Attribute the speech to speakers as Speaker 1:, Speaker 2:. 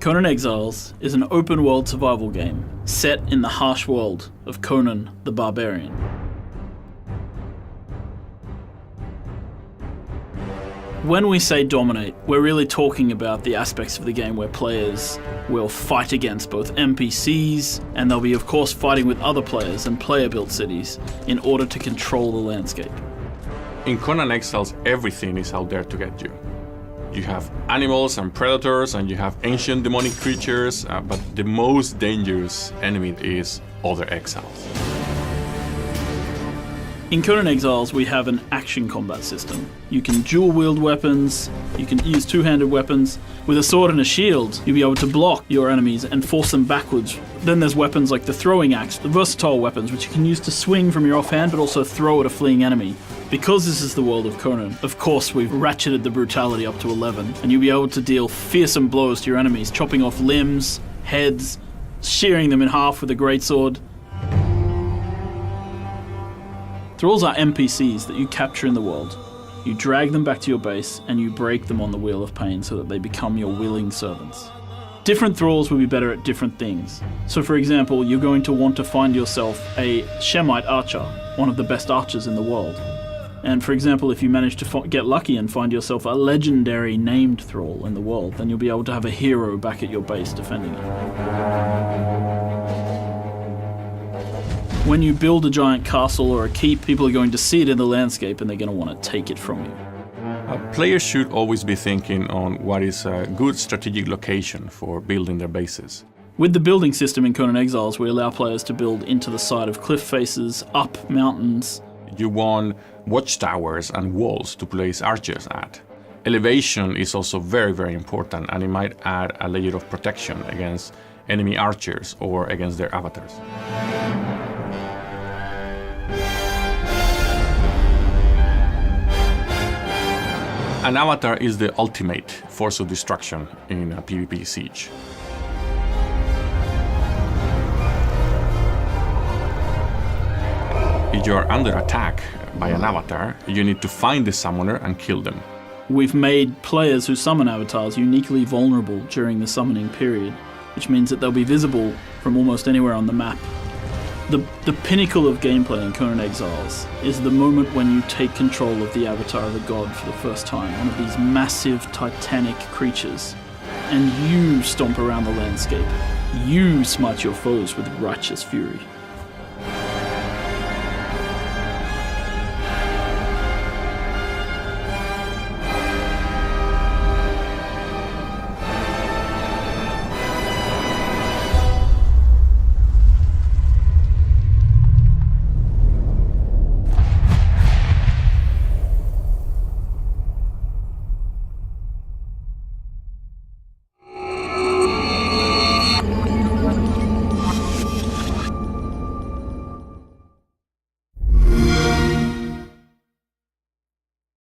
Speaker 1: Conan Exiles is an open-world survival game set in the harsh world of Conan the Barbarian. When we say dominate, we're really talking about the aspects of the game where players will fight against both NPCs, and they'll be of course fighting with other players and player-built cities in order to control the landscape.
Speaker 2: In Conan Exiles, everything is out there to get you. You have animals and predators, and you have ancient demonic creatures, but the most dangerous enemy is other exiles.
Speaker 1: In Conan Exiles, we have an action combat system. You can dual-wield weapons, you can use two-handed weapons. With a sword and a shield, you'll be able to block your enemies and force them backwards. Then there's weapons like the throwing axe, the versatile weapons, which you can use to swing from your offhand, but also throw at a fleeing enemy. Because this is the world of Conan, of course we've ratcheted the brutality up to 11, and you'll be able to deal fearsome blows to your enemies, chopping off limbs, heads, shearing them in half with a greatsword. Thralls are NPCs that you capture in the world. You drag them back to your base and you break them on the wheel of pain so that they become your willing servants. Different thralls will be better at different things. So for example, you're going to want to find yourself a Shemite archer, one of the best archers in the world. And for example, if you manage to get lucky and find yourself a legendary named thrall in the world, then you'll be able to have a hero back at your base defending you. When you build a giant castle or a keep, people are going to see it in the landscape and they're going to want to take it from you.
Speaker 2: Players should always be thinking on what is a good strategic location for building their bases.
Speaker 1: With the building system in Conan Exiles, we allow players to build into the side of cliff faces, up mountains.
Speaker 2: You want watchtowers and walls to place archers at. Elevation is also very, very important, and it might add a layer of protection against enemy archers or against their avatars. An avatar is the ultimate force of destruction in a PvP siege. If you are under attack by an avatar, you need to find the summoner and kill them.
Speaker 1: We've made players who summon avatars uniquely vulnerable during the summoning period, which means that they'll be visible from almost anywhere on the map. The pinnacle of gameplay in Conan Exiles is the moment when you take control of the avatar of a god for the first time, one of these massive titanic creatures, and you stomp around the landscape. You smite your foes with righteous fury.